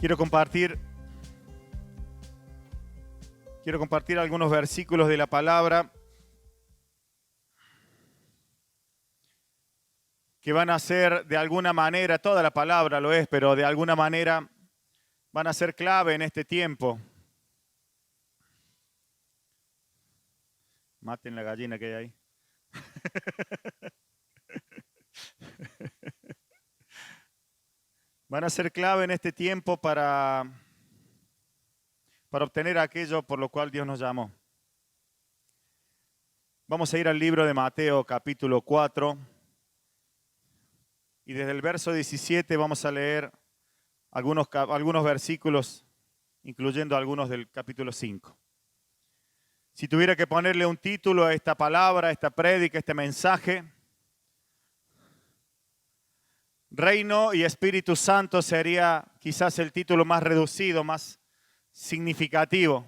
Quiero compartir algunos versículos de la palabra que van a ser de alguna manera, toda la palabra lo es, pero de alguna manera van a ser clave en este tiempo. Maten la gallina que hay ahí. Van a ser clave en este tiempo para obtener aquello por lo cual Dios nos llamó. Vamos a ir al libro de Mateo, capítulo 4. Y desde el verso 17 vamos a leer algunos versículos, incluyendo algunos del capítulo 5. Si tuviera que ponerle un título a esta palabra, a esta prédica, a este mensaje, Reino y Espíritu Santo sería quizás el título más reducido, más significativo.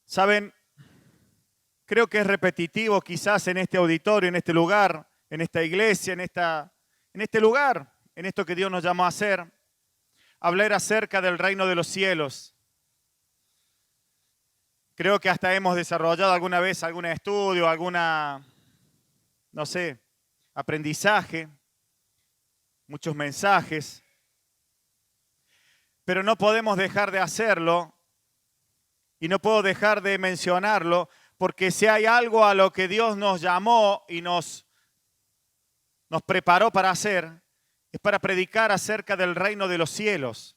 ¿Saben? Creo que es repetitivo quizás en este auditorio, en este lugar, en esta iglesia, en este lugar, en esto que Dios nos llamó a hacer, hablar acerca del reino de los cielos. Creo que hasta hemos desarrollado alguna vez algún estudio, aprendizaje, muchos mensajes, pero no podemos dejar de hacerlo y no puedo dejar de mencionarlo, porque si hay algo a lo que Dios nos llamó y nos preparó para hacer, es para predicar acerca del reino de los cielos.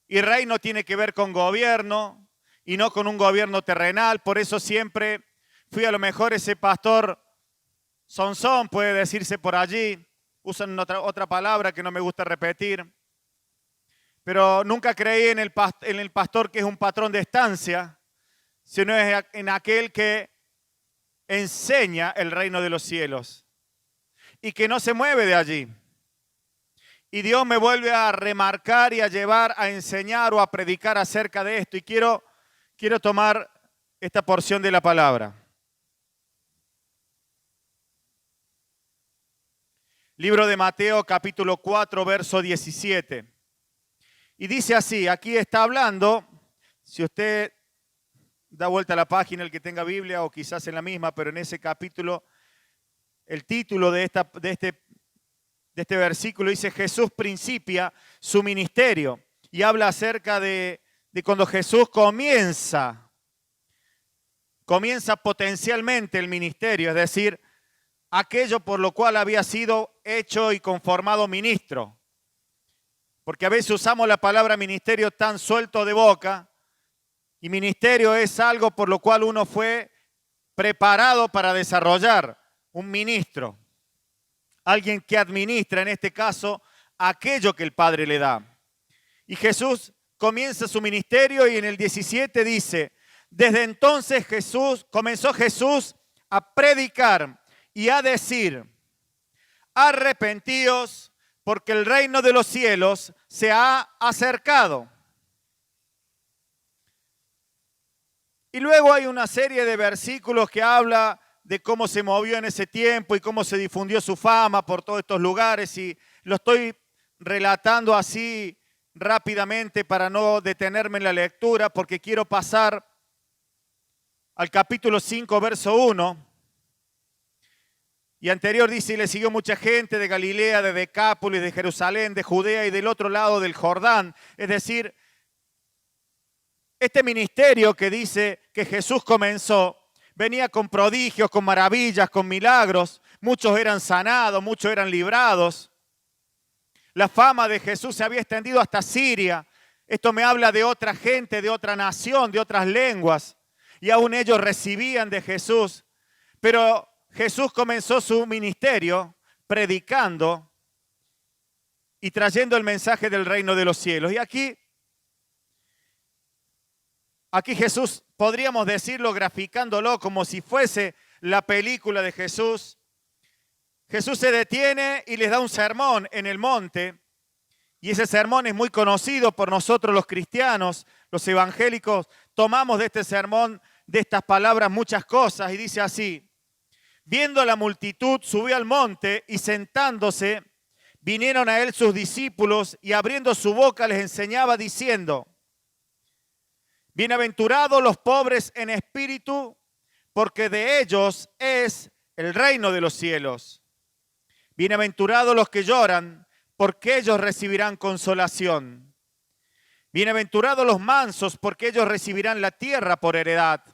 Y reino tiene que ver con gobierno y no con un gobierno terrenal. Por eso siempre fui a lo mejor ese pastor sonzón, puede decirse por allí. Usan otra palabra que no me gusta repetir. Pero nunca creí en el pastor que es un patrón de estancia, sino en aquel que enseña el reino de los cielos y que no se mueve de allí. Y Dios me vuelve a remarcar y a llevar a enseñar o a predicar acerca de esto. Y quiero tomar esta porción de la palabra. Libro de Mateo, capítulo 4, verso 17. Y dice así, aquí está hablando, si usted da vuelta a la página, el que tenga Biblia, o quizás en la misma, pero en ese capítulo, el título de este versículo dice: Jesús principia su ministerio. Y habla acerca de cuando Jesús comienza potencialmente el ministerio, es decir, aquello por lo cual había sido hecho y conformado ministro. Porque a veces usamos la palabra ministerio tan suelto de boca, y ministerio es algo por lo cual uno fue preparado para desarrollar, un ministro. Alguien que administra, en este caso, aquello que el Padre le da. Y Jesús comienza su ministerio y en el 17 dice: desde entonces comenzó Jesús a predicar y a decir: arrepentíos, porque el reino de los cielos se ha acercado. Y luego hay una serie de versículos que habla de cómo se movió en ese tiempo y cómo se difundió su fama por todos estos lugares. Y lo estoy relatando así rápidamente para no detenerme en la lectura, porque quiero pasar al capítulo 5, verso 1. Y anterior dice: y le siguió mucha gente de Galilea, de Decápolis, de Jerusalén, de Judea y del otro lado del Jordán. Es decir, este ministerio que dice que Jesús comenzó venía con prodigios, con maravillas, con milagros. Muchos eran sanados, muchos eran librados. La fama de Jesús se había extendido hasta Siria. Esto me habla de otra gente, de otra nación, de otras lenguas. Y aún ellos recibían de Jesús. Pero Jesús comenzó su ministerio predicando y trayendo el mensaje del reino de los cielos. Y aquí Jesús, podríamos decirlo graficándolo como si fuese la película de Jesús. Jesús se detiene y les da un sermón en el monte. Y ese sermón es muy conocido por nosotros los cristianos, los evangélicos. Tomamos de este sermón, de estas palabras, muchas cosas. Y dice así: viendo la multitud, subió al monte y sentándose, vinieron a él sus discípulos y abriendo su boca les enseñaba diciendo: bienaventurados los pobres en espíritu, porque de ellos es el reino de los cielos. Bienaventurados los que lloran, porque ellos recibirán consolación. Bienaventurados los mansos, porque ellos recibirán la tierra por heredad.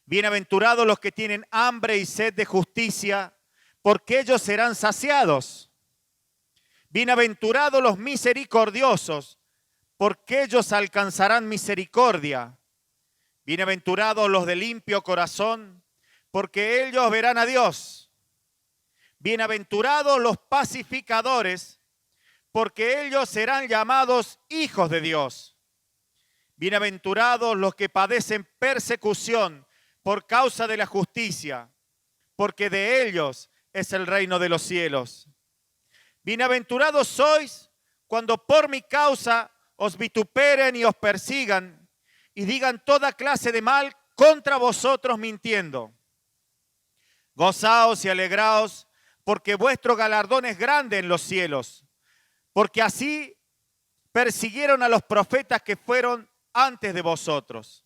Bienaventurados los que tienen hambre y sed de justicia, porque ellos serán saciados. Bienaventurados los misericordiosos, porque ellos alcanzarán misericordia. Bienaventurados los de limpio corazón, porque ellos verán a Dios. Bienaventurados los pacificadores, porque ellos serán llamados hijos de Dios. Bienaventurados los que padecen persecución por causa de la justicia, porque de ellos es el reino de los cielos. Bienaventurados sois cuando por mi causa os vituperen y os persigan y digan toda clase de mal contra vosotros mintiendo. Gozaos y alegraos, porque vuestro galardón es grande en los cielos, porque así persiguieron a los profetas que fueron antes de vosotros.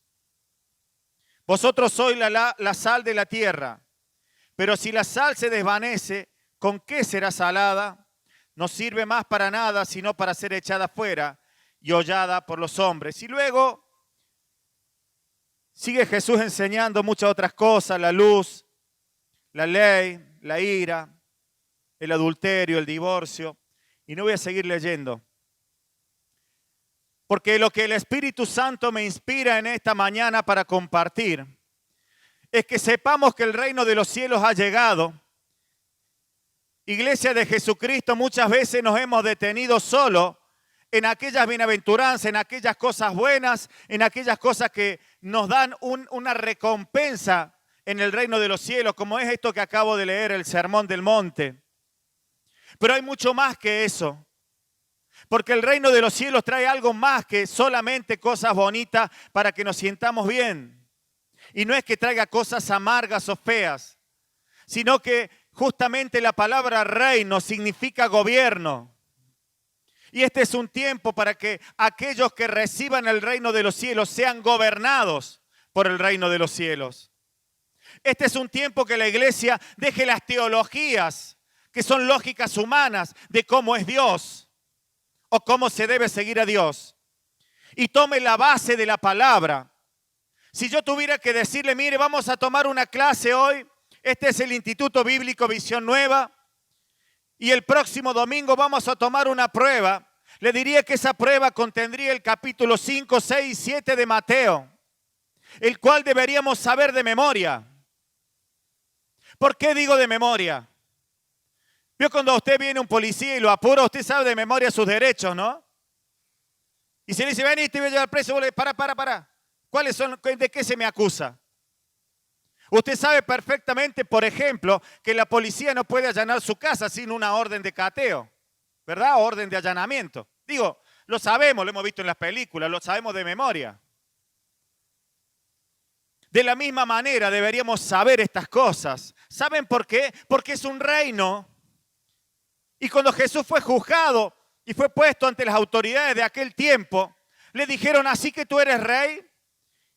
Vosotros sois la sal de la tierra, pero si la sal se desvanece, ¿con qué será salada? No sirve más para nada, sino para ser echada fuera y hollada por los hombres. Y luego sigue Jesús enseñando muchas otras cosas: la luz, la ley, la ira, el adulterio, el divorcio. Y no voy a seguir leyendo, porque lo que el Espíritu Santo me inspira en esta mañana para compartir es que sepamos que el reino de los cielos ha llegado. Iglesia de Jesucristo, muchas veces nos hemos detenido solo en aquellas bienaventuranzas, en aquellas cosas buenas, en aquellas cosas que nos dan una recompensa en el reino de los cielos, como es esto que acabo de leer, el Sermón del Monte. Pero hay mucho más que eso, porque el reino de los cielos trae algo más que solamente cosas bonitas para que nos sientamos bien. Y no es que traiga cosas amargas o feas, sino que justamente la palabra reino significa gobierno. Y este es un tiempo para que aquellos que reciban el reino de los cielos sean gobernados por el reino de los cielos. Este es un tiempo que la iglesia deje las teologías, que son lógicas humanas, de cómo es Dios o cómo se debe seguir a Dios, y tome la base de la palabra. Si yo tuviera que decirle: mire, vamos a tomar una clase hoy, este es el Instituto Bíblico Visión Nueva, y el próximo domingo vamos a tomar una prueba, le diría que esa prueba contendría el capítulo 5, 6 y 7 de Mateo, el cual deberíamos saber de memoria. ¿Por qué digo de memoria? Vio cuando a usted viene un policía y lo apura, usted sabe de memoria sus derechos, ¿no? Y si le dice: ven y te voy a llevar preso, vos le para. ¿Cuáles son? ¿De qué se me acusa? Usted sabe perfectamente, por ejemplo, que la policía no puede allanar su casa sin una orden de cateo, ¿verdad? Orden de allanamiento. Digo, lo sabemos, lo hemos visto en las películas, lo sabemos de memoria. De la misma manera deberíamos saber estas cosas. ¿Saben por qué? Porque es un reino. Y cuando Jesús fue juzgado y fue puesto ante las autoridades de aquel tiempo, le dijeron: ¿así que tú eres rey?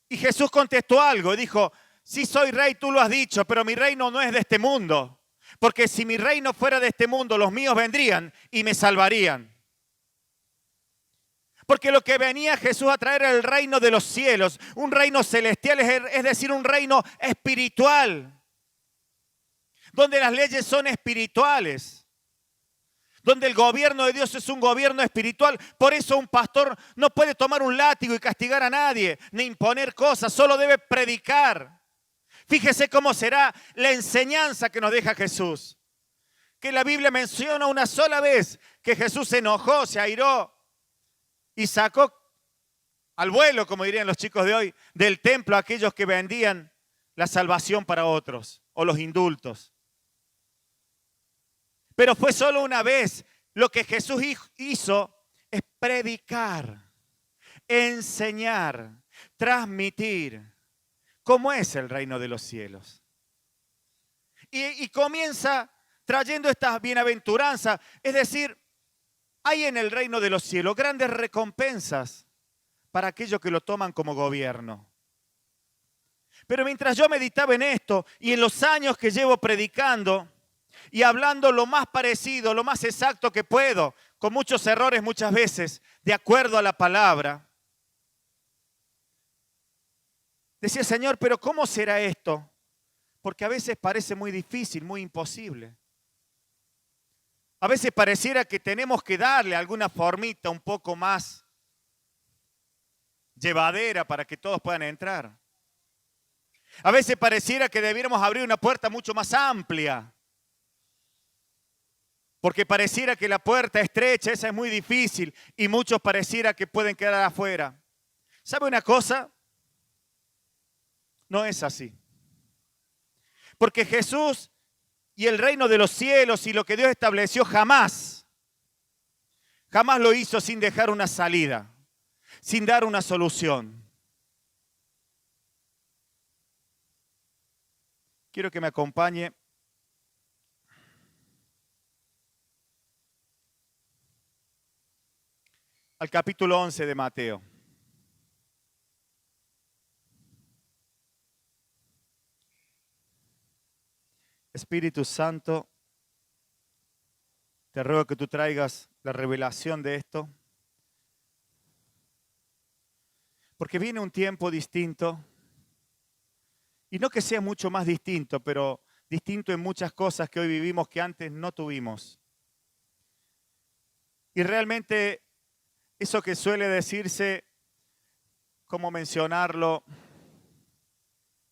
Y Jesús contestó algo y dijo: sí soy rey, tú lo has dicho, pero mi reino no es de este mundo. Porque si mi reino fuera de este mundo, los míos vendrían y me salvarían. Porque lo que venía Jesús a traer era el reino de los cielos, un reino celestial, es decir, un reino espiritual, donde las leyes son espirituales, donde el gobierno de Dios es un gobierno espiritual. Por eso un pastor no puede tomar un látigo y castigar a nadie, ni imponer cosas, solo debe predicar. Fíjese cómo será la enseñanza que nos deja Jesús. Que la Biblia menciona una sola vez que Jesús se enojó, se airó y sacó al vuelo, como dirían los chicos de hoy, del templo a aquellos que vendían la salvación para otros o los indultos. Pero fue solo una vez. Lo que Jesús hizo es predicar, enseñar, transmitir cómo es el reino de los cielos. Y comienza trayendo estas bienaventuranzas. Es decir, hay en el reino de los cielos grandes recompensas para aquellos que lo toman como gobierno. Pero mientras yo meditaba en esto y en los años que llevo predicando y hablando lo más parecido, lo más exacto que puedo, con muchos errores muchas veces, de acuerdo a la palabra, decía, Señor, pero ¿cómo será esto? Porque a veces parece muy difícil, muy imposible. A veces pareciera que tenemos que darle alguna formita un poco más llevadera para que todos puedan entrar. A veces pareciera que debiéramos abrir una puerta mucho más amplia. Porque pareciera que la puerta estrecha, esa es muy difícil y muchos pareciera que pueden quedar afuera. ¿Sabe una cosa? No es así. Porque Jesús y el reino de los cielos y lo que Dios estableció jamás lo hizo sin dejar una salida, sin dar una solución. Quiero que me acompañe al capítulo 11 de Mateo. Espíritu Santo, te ruego que tú traigas la revelación de esto, porque viene un tiempo distinto, y no que sea mucho más distinto, pero distinto en muchas cosas que hoy vivimos que antes no tuvimos. Y realmente eso que suele decirse, como mencionarlo,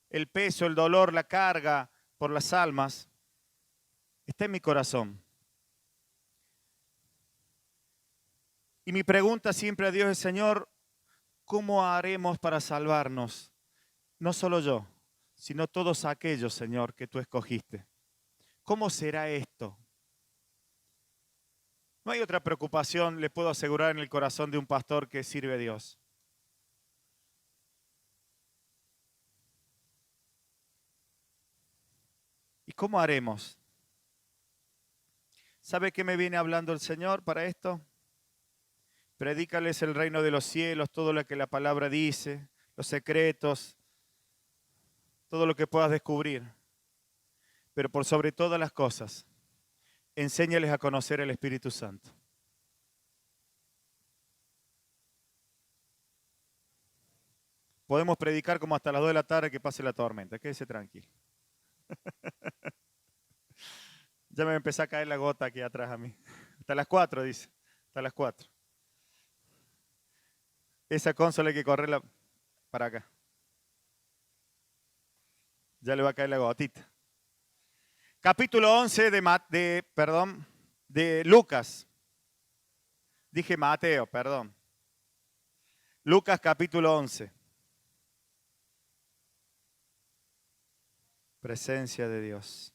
el peso, el dolor, la carga por las almas, está en mi corazón. Y mi pregunta siempre a Dios es, Señor, ¿cómo haremos para salvarnos? No solo yo, sino todos aquellos, Señor, que tú escogiste. ¿Cómo será esto? No hay otra preocupación, le puedo asegurar, en el corazón de un pastor que sirve a Dios. ¿Y cómo haremos? ¿Sabe qué me viene hablando el Señor para esto? Predícales el reino de los cielos, todo lo que la palabra dice, los secretos, todo lo que puedas descubrir. Pero por sobre todas las cosas, enséñales a conocer el Espíritu Santo. Podemos predicar como hasta las 2 de la tarde que pase la tormenta. Quédese tranquilo. Ya me empezó a caer la gota aquí atrás a mí. Hasta las 4, dice. Hasta las 4. Esa consola hay que correrla para acá. Ya le va a caer la gotita. Capítulo 11 de Lucas. Dije Mateo, perdón. Lucas capítulo 11. Presencia de Dios.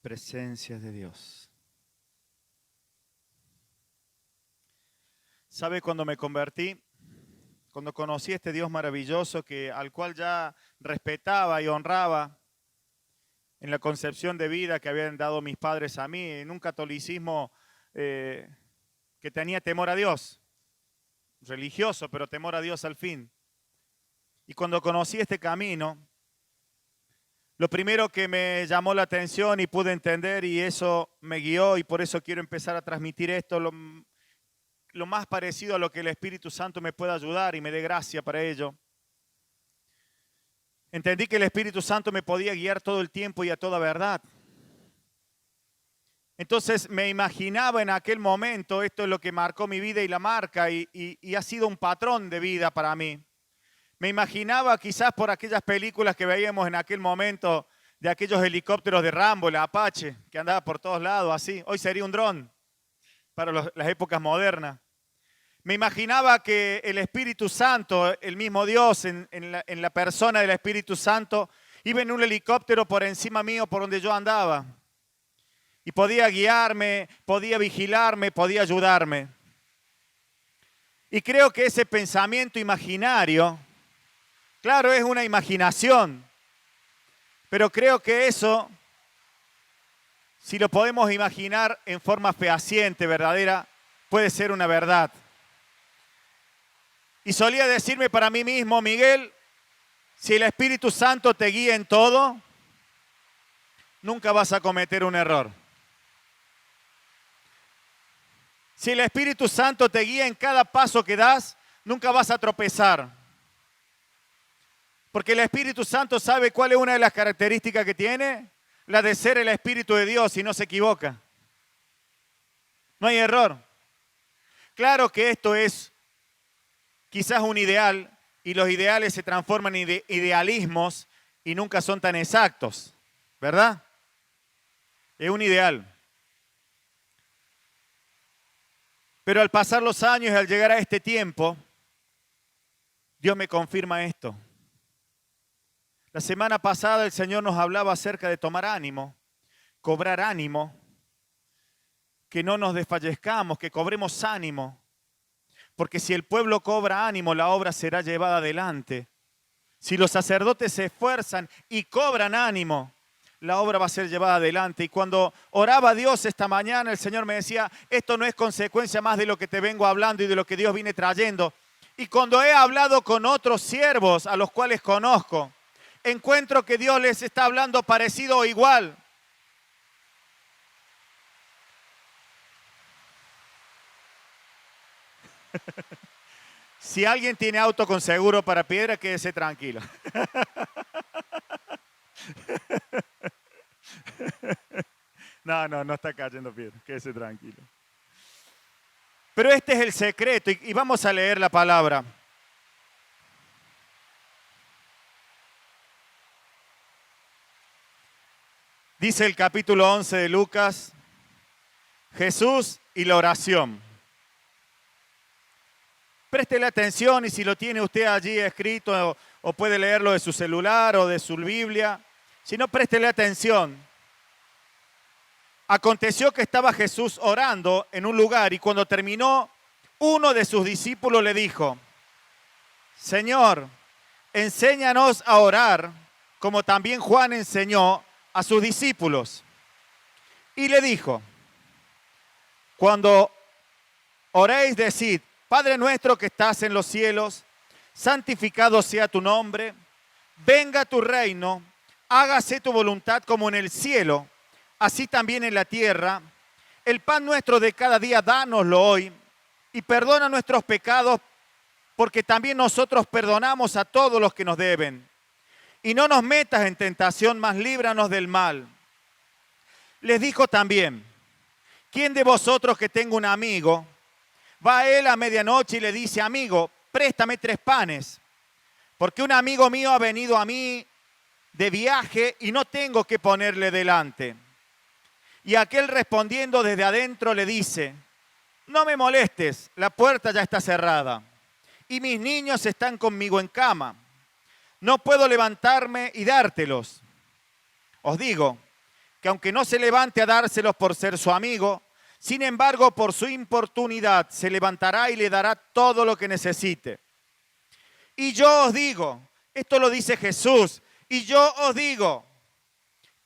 Presencia de Dios. ¿Sabe cuando me convertí? Cuando conocí a este Dios maravilloso al cual ya respetaba y honraba en la concepción de vida que habían dado mis padres a mí, en un catolicismo que tenía temor a Dios, religioso, pero temor a Dios al fin. Y cuando conocí este camino, lo primero que me llamó la atención y pude entender, y eso me guió, y por eso quiero empezar a transmitir esto, lo más parecido a lo que el Espíritu Santo me pueda ayudar y me dé gracia para ello. Entendí que el Espíritu Santo me podía guiar todo el tiempo y a toda verdad. Entonces me imaginaba en aquel momento, esto es lo que marcó mi vida y la marca, y ha sido un patrón de vida para mí. Me imaginaba quizás por aquellas películas que veíamos en aquel momento, de aquellos helicópteros de Rambo, la Apache, que andaba por todos lados así. Hoy sería un dron para las épocas modernas. Me imaginaba que el Espíritu Santo, el mismo Dios en la persona del Espíritu Santo, iba en un helicóptero por encima mío, por donde yo andaba. Y podía guiarme, podía vigilarme, podía ayudarme. Y creo que ese pensamiento imaginario, claro, es una imaginación, pero creo que eso, si lo podemos imaginar en forma fehaciente, verdadera, puede ser una verdad. Y solía decirme para mí mismo, Miguel, si el Espíritu Santo te guía en todo, nunca vas a cometer un error. Si el Espíritu Santo te guía en cada paso que das, nunca vas a tropezar. Porque el Espíritu Santo sabe cuál es una de las características que tiene, la de ser el Espíritu de Dios y no se equivoca. No hay error. Claro que esto es quizás un ideal y los ideales se transforman en idealismos y nunca son tan exactos, ¿verdad? Es un ideal. Pero al pasar los años y al llegar a este tiempo, Dios me confirma esto. La semana pasada el Señor nos hablaba acerca de tomar ánimo, cobrar ánimo, que no nos desfallezcamos, que cobremos ánimo. Porque si el pueblo cobra ánimo, la obra será llevada adelante. Si los sacerdotes se esfuerzan y cobran ánimo, la obra va a ser llevada adelante. Y cuando oraba a Dios esta mañana, el Señor me decía, esto no es consecuencia más de lo que te vengo hablando y de lo que Dios viene trayendo. Y cuando he hablado con otros siervos a los cuales conozco, encuentro que Dios les está hablando parecido o igual. Si alguien tiene auto con seguro para piedra, quédese tranquilo. No está cayendo piedra, quédese tranquilo. Pero este es el secreto y vamos a leer la palabra. Dice el capítulo 11 de Lucas, Jesús y la oración. Préstele atención y si lo tiene usted allí escrito o puede leerlo de su celular o de su Biblia, si no, préstele atención. Aconteció que estaba Jesús orando en un lugar y cuando terminó, uno de sus discípulos le dijo, Señor, enséñanos a orar como también Juan enseñó a sus discípulos. Y le dijo, cuando oréis, decid, Padre nuestro que estás en los cielos, santificado sea tu nombre, venga tu reino, hágase tu voluntad como en el cielo, así también en la tierra. El pan nuestro de cada día, dánoslo hoy, y perdona nuestros pecados, porque también nosotros perdonamos a todos los que nos deben. Y no nos metas en tentación, mas líbranos del mal. Les dijo también, ¿quién de vosotros que tenga un amigo, va a él a medianoche y le dice, amigo, préstame 3 panes, porque un amigo mío ha venido a mí de viaje y no tengo que ponerle delante? Y aquel respondiendo desde adentro le dice, no me molestes, la puerta ya está cerrada y mis niños están conmigo en cama. No puedo levantarme y dártelos. Os digo que aunque no se levante a dárselos por ser su amigo, sin embargo, por su importunidad se levantará y le dará todo lo que necesite. Y yo os digo, esto lo dice Jesús, y yo os digo,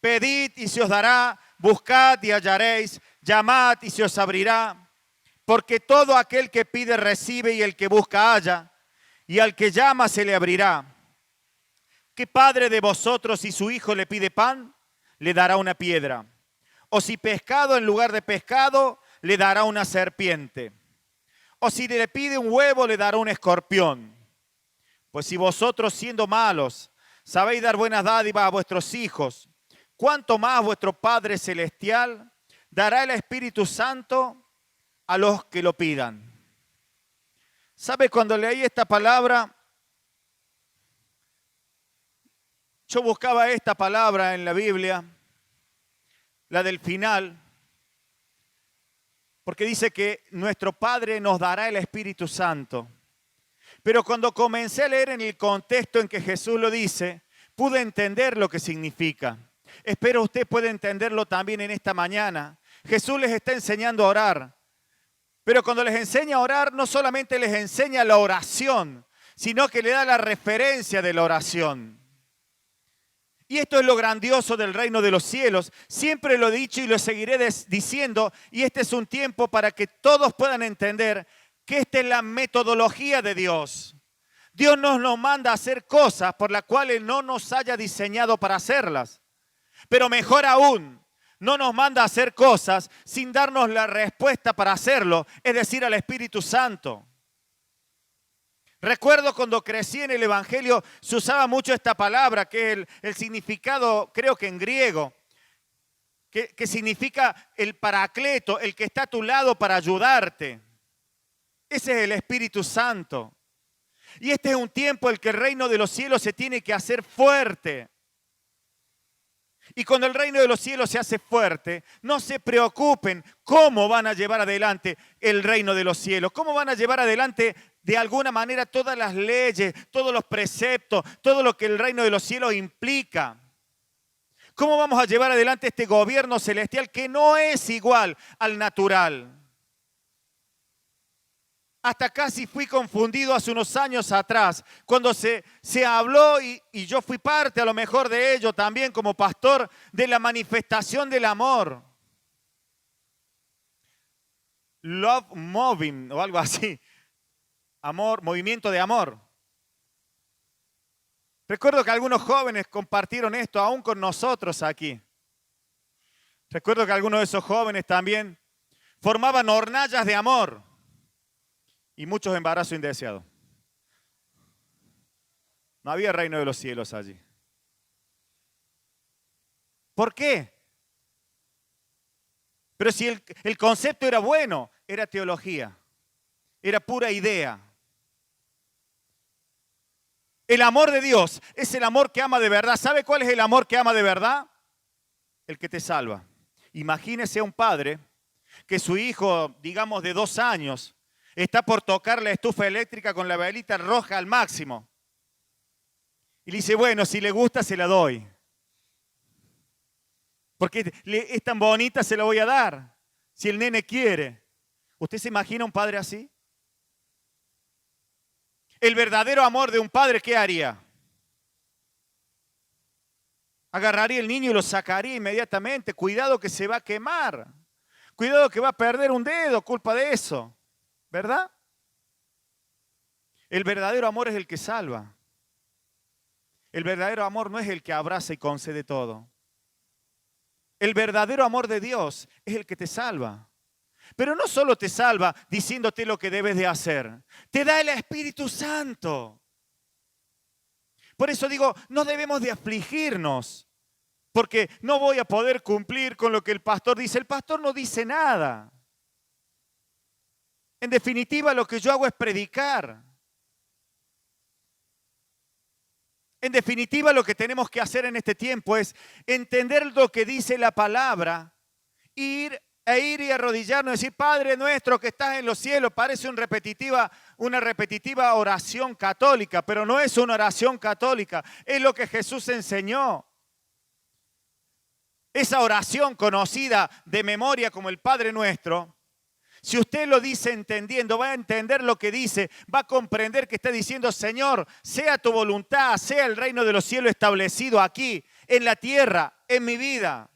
pedid y se os dará, buscad y hallaréis, llamad y se os abrirá, porque todo aquel que pide recibe y el que busca halla, y al que llama se le abrirá. ¿Qué padre de vosotros si su hijo le pide pan, le dará una piedra? O si pescado en lugar de pescado, le dará una serpiente. O si le pide un huevo, le dará un escorpión. Pues si vosotros siendo malos, sabéis dar buenas dádivas a vuestros hijos, ¿cuánto más vuestro Padre Celestial dará el Espíritu Santo a los que lo pidan? ¿Sabe? Cuando leí esta palabra, yo buscaba esta palabra en la Biblia, la del final, porque dice que nuestro Padre nos dará el Espíritu Santo. Pero cuando comencé a leer en el contexto en que Jesús lo dice, pude entender lo que significa. Espero usted pueda entenderlo también en esta mañana. Jesús les está enseñando a orar. Pero cuando les enseña a orar, no solamente les enseña la oración, sino que le da la referencia de la oración. Y esto es lo grandioso del reino de los cielos. Siempre lo he dicho y lo seguiré diciendo. Y este es un tiempo para que todos puedan entender que esta es la metodología de Dios. Dios nos manda a hacer cosas por las cuales no nos haya diseñado para hacerlas. Pero mejor aún, no nos manda a hacer cosas sin darnos la respuesta para hacerlo, es decir, al Espíritu Santo. Recuerdo cuando crecí en el Evangelio, se usaba mucho esta palabra, que es el significado, creo que en griego, que significa el paracleto, el que está a tu lado para ayudarte. Ese es el Espíritu Santo. Y este es un tiempo en el que el reino de los cielos se tiene que hacer fuerte. Y cuando el reino de los cielos se hace fuerte, no se preocupen cómo van a llevar adelante el reino de los cielos, cómo van a llevar adelante de alguna manera todas las leyes, todos los preceptos, todo lo que el reino de los cielos implica. ¿Cómo vamos a llevar adelante este gobierno celestial que no es igual al natural? Hasta casi fui confundido hace unos años atrás, cuando se habló y yo fui parte a lo mejor de ello también como pastor, de la manifestación del amor. Love moving o algo así. Amor, movimiento de amor. Recuerdo que algunos jóvenes compartieron esto aún con nosotros aquí. Recuerdo que algunos de esos jóvenes también formaban hornallas de amor. Y muchos embarazos indeseados. No había reino de los cielos allí. ¿Por qué? Pero si el concepto era bueno, era teología, era pura idea. El amor de Dios es el amor que ama de verdad. ¿Sabe cuál es el amor que ama de verdad? El que te salva. Imagínese a un padre que su hijo, digamos de 2 años, está por tocar la estufa eléctrica con la velita roja al máximo. Y le dice, bueno, si le gusta se la doy. Porque es tan bonita, se la voy a dar. Si el nene quiere. ¿Usted se imagina un padre así? El verdadero amor de un padre, ¿qué haría? Agarraría el niño y lo sacaría inmediatamente. Cuidado que se va a quemar. Cuidado que va a perder un dedo, culpa de eso. ¿Verdad? El verdadero amor es el que salva. El verdadero amor no es el que abraza y concede todo. El verdadero amor de Dios es el que te salva. Pero no solo te salva diciéndote lo que debes de hacer. Te da el Espíritu Santo. Por eso digo, no debemos de afligirnos. Porque no voy a poder cumplir con lo que el pastor dice. El pastor no dice nada. En definitiva, lo que yo hago es predicar. En definitiva, lo que tenemos que hacer en este tiempo es entender lo que dice la palabra, ir y arrodillarnos y decir, Padre nuestro que estás en los cielos. Parece una repetitiva oración católica, pero no es una oración católica, es lo que Jesús enseñó. Esa oración conocida de memoria como el Padre Nuestro, si usted lo dice entendiendo, va a entender lo que dice, va a comprender que está diciendo, Señor, sea tu voluntad, sea el reino de los cielos establecido aquí, en la tierra, en mi vida.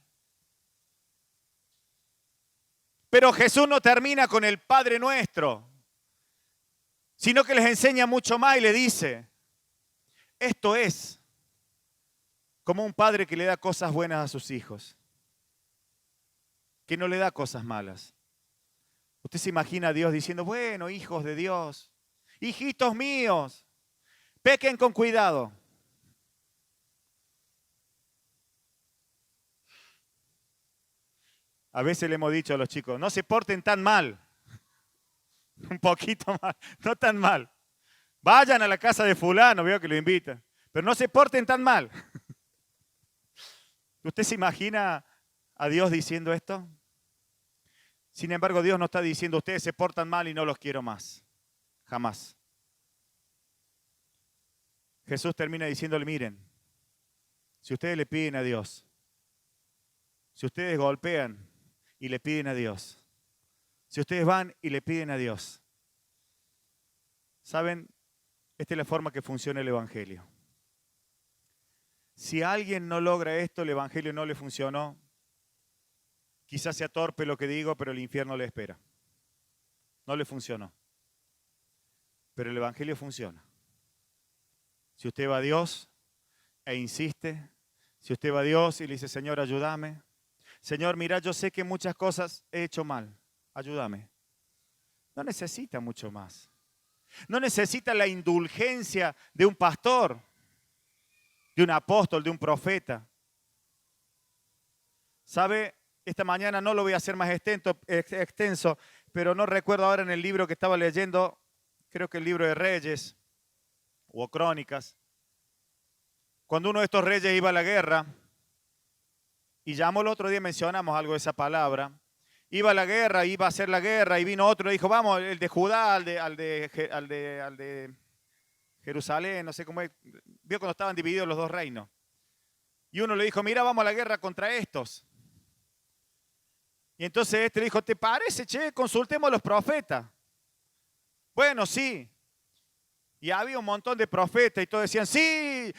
Pero Jesús no termina con el Padre Nuestro, sino que les enseña mucho más y le dice, esto es como un padre que le da cosas buenas a sus hijos, que no le da cosas malas. Usted se imagina a Dios diciendo, bueno, hijos de Dios, hijitos míos, pequen con cuidado. A veces le hemos dicho a los chicos, no se porten tan mal. Un poquito mal, no tan mal. Vayan a la casa de fulano, veo que lo invitan, pero no se porten tan mal. ¿Usted se imagina a Dios diciendo esto? Sin embargo, Dios no está diciendo, ustedes se portan mal y no los quiero más. Jamás. Jesús termina diciéndole, miren, si ustedes le piden a Dios Si ustedes golpean y le piden a Dios, si ustedes van y le piden a Dios, ¿saben? Esta es la forma que funciona el Evangelio. Si alguien no logra esto, el Evangelio no le funcionó. Quizás sea torpe lo que digo, pero el infierno le espera. No le funcionó. Pero el Evangelio funciona. Si usted va a Dios e insiste, si usted va a Dios y le dice, Señor, ayúdame. Señor, mira, yo sé que muchas cosas he hecho mal. Ayúdame. No necesita mucho más. No necesita la indulgencia de un pastor, de un apóstol, de un profeta. ¿Sabe? Esta mañana no lo voy a hacer más extenso, pero no recuerdo ahora en el libro que estaba leyendo, creo que el libro de Reyes o Crónicas, cuando uno de estos reyes iba a la guerra, y llamó el otro día, mencionamos algo de esa palabra, iba a la guerra, iba a hacer la guerra, y vino otro y dijo, vamos, el de Judá, al de Jerusalén, no sé cómo es, vio cuando estaban divididos los dos reinos. Y uno le dijo, mira, vamos a la guerra contra estos. Y entonces este le dijo, ¿te parece, che? Consultemos a los profetas. Bueno, sí. Y había un montón de profetas y todos decían, sí,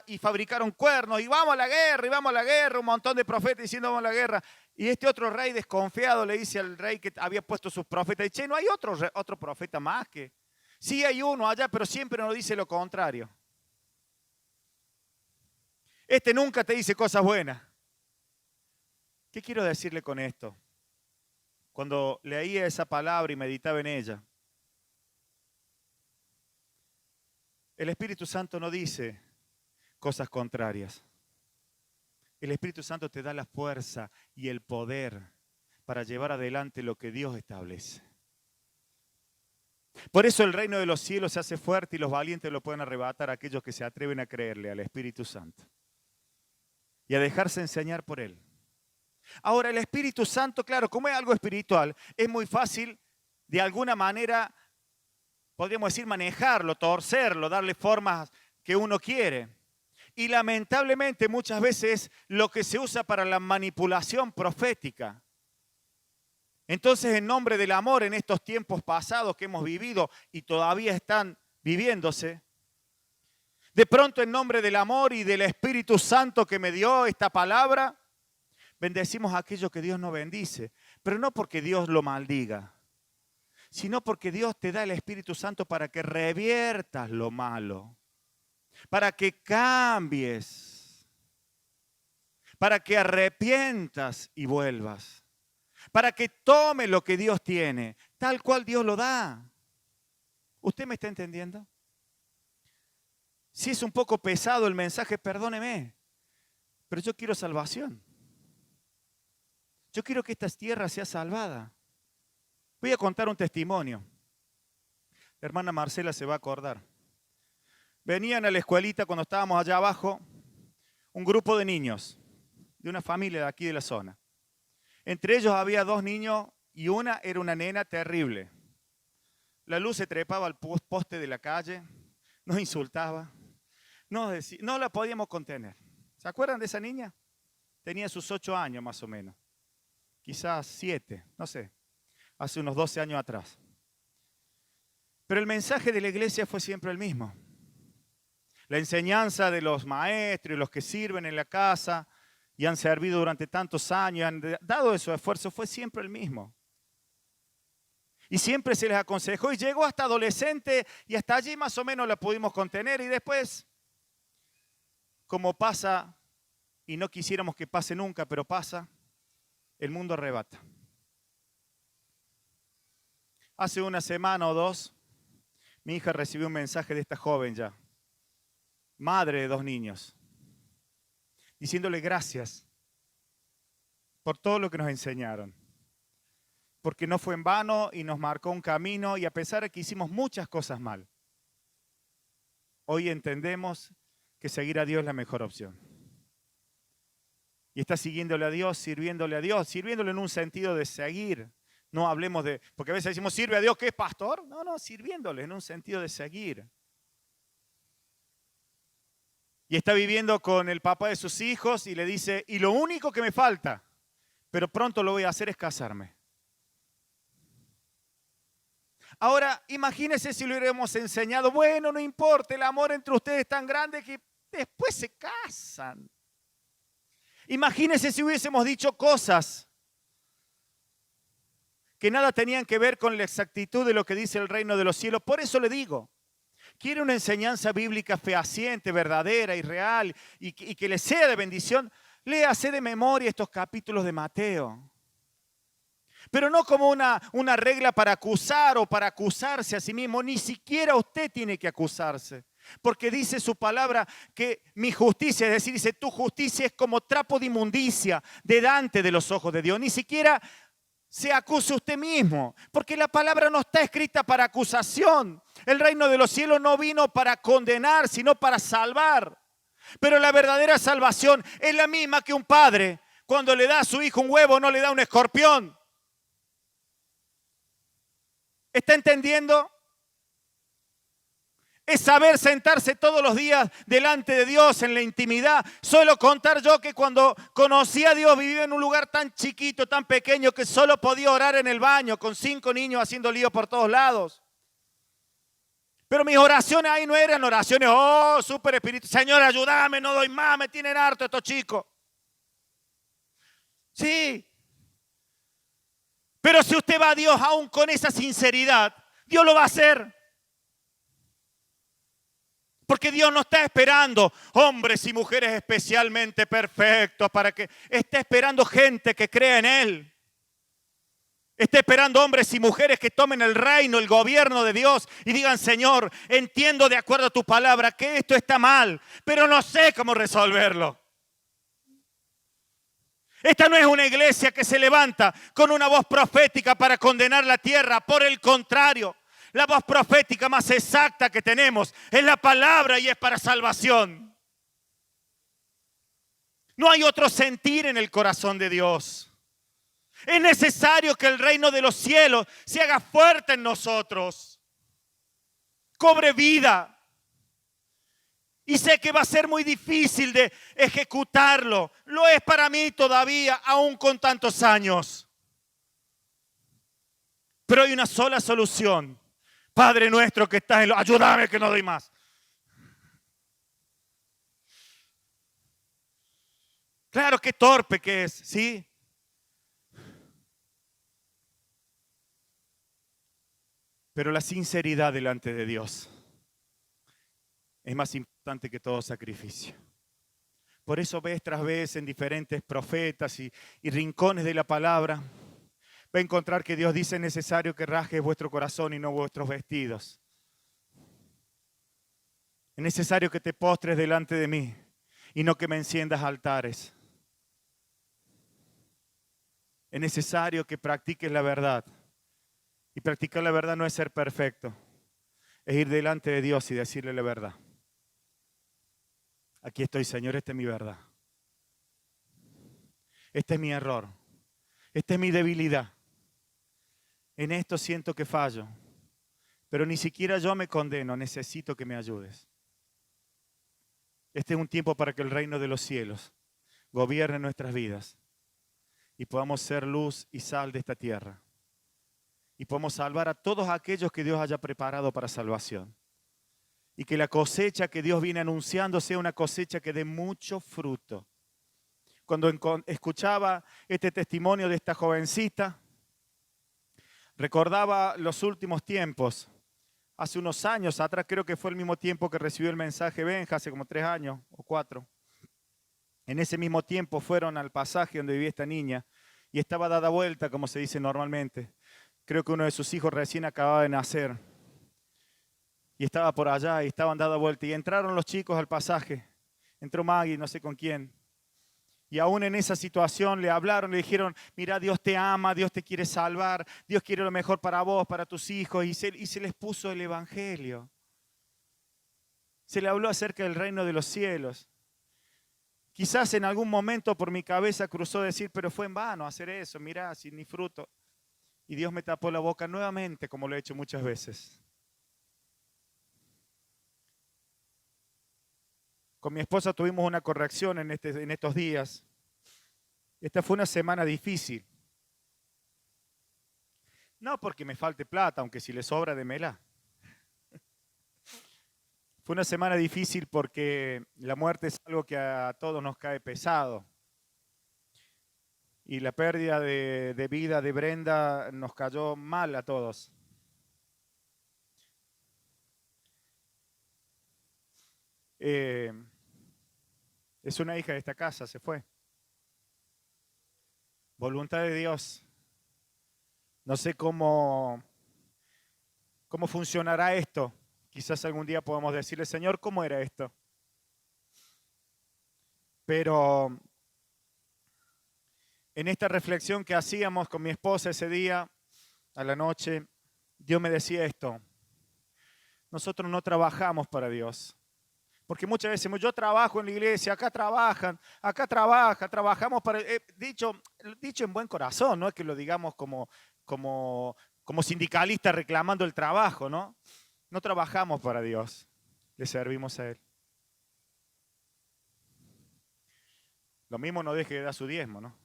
y fabricaron cuernos, y vamos a la guerra, un montón de profetas diciendo vamos a la guerra. Y este otro rey desconfiado le dice al rey que había puesto sus profetas, che, ¿no hay otro profeta más que? Sí hay uno allá, pero siempre nos dice lo contrario. Este nunca te dice cosas buenas. ¿Qué quiero decirle con esto? Cuando leía esa palabra y meditaba en ella, el Espíritu Santo no dice cosas contrarias. El Espíritu Santo te da la fuerza y el poder para llevar adelante lo que Dios establece. Por eso el reino de los cielos se hace fuerte y los valientes lo pueden arrebatar a aquellos que se atreven a creerle al Espíritu Santo y a dejarse enseñar por Él. Ahora, el Espíritu Santo, claro, como es algo espiritual, es muy fácil de alguna manera, podríamos decir, manejarlo, torcerlo, darle formas que uno quiere. Y lamentablemente muchas veces lo que se usa para la manipulación profética. Entonces, en nombre del amor en estos tiempos pasados que hemos vivido y todavía están viviéndose, de pronto en nombre del amor y del Espíritu Santo que me dio esta palabra, bendecimos a aquello que Dios no bendice, pero no porque Dios lo maldiga, sino porque Dios te da el Espíritu Santo para que reviertas lo malo, para que cambies, para que arrepientas y vuelvas, para que tomes lo que Dios tiene, tal cual Dios lo da. ¿Usted me está entendiendo? Si es un poco pesado el mensaje, perdóneme, pero yo quiero salvación. Yo quiero que esta tierra sea salvada. Voy a contar un testimonio. La hermana Marcela se va a acordar. Venían a la escuelita cuando estábamos allá abajo un grupo de niños de una familia de aquí de la zona. Entre ellos había 2 niños y una era una nena terrible. La luz se trepaba al poste de la calle, nos insultaba, no la podíamos contener. ¿Se acuerdan de esa niña? Tenía sus 8 años más o menos. Quizás 7, no sé, hace unos 12 años atrás. Pero el mensaje de la iglesia fue siempre el mismo. La enseñanza de los maestros y los que sirven en la casa y han servido durante tantos años, han dado su esfuerzo, fue siempre el mismo. Y siempre se les aconsejó y llegó hasta adolescente y hasta allí más o menos la pudimos contener y después, como pasa, y no quisiéramos que pase nunca, pero pasa, el mundo arrebata. Hace una semana o 2, mi hija recibió un mensaje de esta joven ya, madre de 2 niños, diciéndole gracias por todo lo que nos enseñaron. Porque no fue en vano y nos marcó un camino y a pesar de que hicimos muchas cosas mal, hoy entendemos que seguir a Dios es la mejor opción. Y está siguiéndole a Dios, sirviéndole en un sentido de seguir. No hablemos de, porque a veces decimos, ¿sirve a Dios qué es pastor? No, sirviéndole en un sentido de seguir. Y está viviendo con el papá de sus hijos y le dice, y lo único que me falta, pero pronto lo voy a hacer, es casarme. Ahora, imagínense si lo hubiéramos enseñado, bueno, no importa, el amor entre ustedes es tan grande que después se casan. Imagínense si hubiésemos dicho cosas que nada tenían que ver con la exactitud de lo que dice el reino de los cielos. Por eso le digo, quiere una enseñanza bíblica fehaciente, verdadera y real, y que le sea de bendición, léase de memoria estos capítulos de Mateo. Pero no como una regla para acusar o para acusarse a sí mismo. Ni siquiera usted tiene que acusarse. Porque dice su palabra que mi justicia, es decir, dice tu justicia es como trapo de inmundicia delante de los ojos de Dios. Ni siquiera se acuse usted mismo. Porque la palabra no está escrita para acusación. El reino de los cielos no vino para condenar, sino para salvar. Pero la verdadera salvación es la misma que un padre cuando le da a su hijo un huevo no le da un escorpión. ¿Está entendiendo? Es saber sentarse todos los días delante de Dios en la intimidad. Suelo contar yo que cuando conocí a Dios vivía en un lugar tan chiquito, tan pequeño, que solo podía orar en el baño con 5 niños haciendo lío por todos lados. Pero mis oraciones ahí no eran oraciones, oh, súper espirituales. Señor, ayúdame, no doy más, me tienen harto estos chicos. Sí. Pero si usted va a Dios aún con esa sinceridad, Dios lo va a hacer. Porque Dios no está esperando hombres y mujeres especialmente perfectos para que esté esperando gente que crea en Él. Está esperando hombres y mujeres que tomen el reino, el gobierno de Dios y digan, Señor, entiendo de acuerdo a tu palabra que esto está mal, pero no sé cómo resolverlo. Esta no es una iglesia que se levanta con una voz profética para condenar la tierra. Por el contrario, la voz profética más exacta que tenemos es la palabra y es para salvación. No hay otro sentir en el corazón de Dios. Es necesario que el reino de los cielos se haga fuerte en nosotros, cobre vida. Y sé que va a ser muy difícil de ejecutarlo. Lo es para mí todavía, aún con tantos años. Pero hay una sola solución. Padre nuestro que estás en lo... Ayúdame que no doy más. Claro, qué torpe que es, ¿sí? Pero la sinceridad delante de Dios es más importante que todo sacrificio. Por eso vez tras vez en diferentes profetas y rincones de la palabra, va a encontrar que Dios dice: es necesario que rasgues vuestro corazón y no vuestros vestidos. Es necesario que te postres delante de mí y no que me enciendas altares. Es necesario que practiques la verdad. Y practicar la verdad no es ser perfecto, es ir delante de Dios y decirle la verdad. Aquí estoy, Señor, esta es mi verdad. Este es mi error. Esta es mi debilidad. En esto siento que fallo. Pero ni siquiera yo me condeno, necesito que me ayudes. Este es un tiempo para que el reino de los cielos gobierne nuestras vidas y podamos ser luz y sal de esta tierra. Y podamos salvar a todos aquellos que Dios haya preparado para salvación. Y que la cosecha que Dios viene anunciando sea una cosecha que dé mucho fruto. Cuando escuchaba este testimonio de esta jovencita, recordaba los últimos tiempos. Hace unos años atrás, creo que fue el mismo tiempo que recibió el mensaje Benja, hace como 3 años o 4. En ese mismo tiempo fueron al pasaje donde vivía esta niña y estaba dada vuelta, como se dice normalmente. Creo que uno de sus hijos recién acababa de nacer. Y estaba por allá y estaban dada vuelta. Y entraron los chicos al pasaje. Entró Maggie, no sé con quién. Y aún en esa situación le hablaron, le dijeron: mira, Dios te ama, Dios te quiere salvar, Dios quiere lo mejor para vos, para tus hijos. Y se les puso el evangelio. Se le habló acerca del reino de los cielos. Quizás en algún momento por mi cabeza cruzó decir: pero fue en vano hacer eso, mirá, sin ni fruto. Y Dios me tapó la boca nuevamente, como lo he hecho muchas veces. Con mi esposa tuvimos una corrección en estos días. Esta fue una semana difícil. No porque me falte plata, aunque si le sobra, démela. Fue una semana difícil porque la muerte es algo que a todos nos cae pesado. Y la pérdida de vida de Brenda nos cayó mal a todos. Es una hija de esta casa, se fue. Voluntad de Dios. No sé cómo funcionará esto. Quizás algún día podamos decirle, Señor, ¿cómo era esto? Pero en esta reflexión que hacíamos con mi esposa ese día, a la noche, Dios me decía esto. Nosotros no trabajamos para Dios. Porque muchas veces yo trabajo en la iglesia, acá trabajamos para... dicho en buen corazón, no es que lo digamos como sindicalistas reclamando el trabajo, ¿no? No trabajamos para Dios, le servimos a Él. Lo mismo no deje de dar su diezmo, ¿no?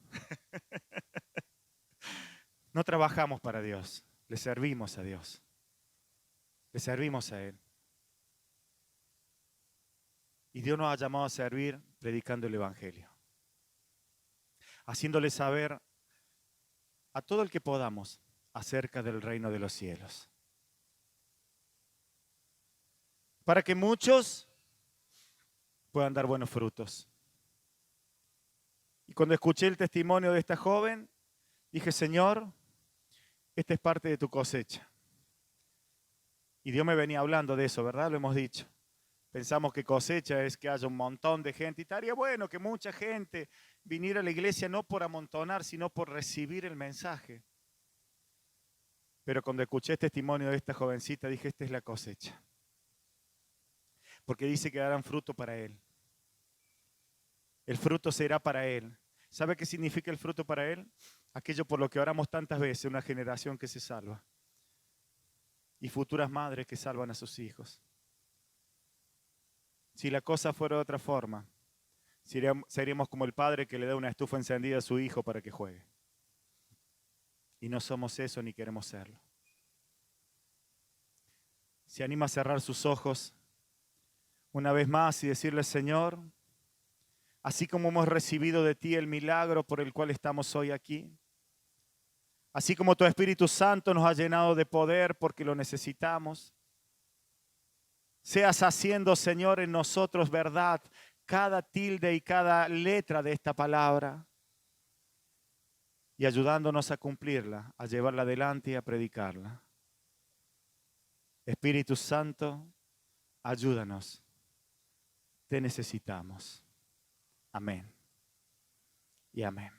No trabajamos para Dios, le servimos a Dios. Le servimos a Él. Y Dios nos ha llamado a servir predicando el Evangelio. Haciéndole saber a todo el que podamos acerca del reino de los cielos. Para que muchos puedan dar buenos frutos. Y cuando escuché el testimonio de esta joven, dije, Señor, esta es parte de tu cosecha. Y Dios me venía hablando de eso, ¿verdad? Lo hemos dicho. Pensamos que cosecha es que haya un montón de gente. Y estaría bueno que mucha gente viniera a la iglesia no por amontonar, sino por recibir el mensaje. Pero cuando escuché el testimonio de esta jovencita, dije, esta es la cosecha. Porque dice que darán fruto para Él. El fruto será para Él. ¿Sabe qué significa el fruto para Él? Aquello por lo que oramos tantas veces, una generación que se salva. Y futuras madres que salvan a sus hijos. Si la cosa fuera de otra forma, seríamos como el padre que le da una estufa encendida a su hijo para que juegue. Y no somos eso ni queremos serlo. Se anima a cerrar sus ojos una vez más y decirle, Señor, así como hemos recibido de ti el milagro por el cual estamos hoy aquí, así como tu Espíritu Santo nos ha llenado de poder porque lo necesitamos, seas haciendo, Señor, en nosotros verdad cada tilde y cada letra de esta palabra y ayudándonos a cumplirla, a llevarla adelante y a predicarla. Espíritu Santo, ayúdanos. Te necesitamos. Amén. Y amén.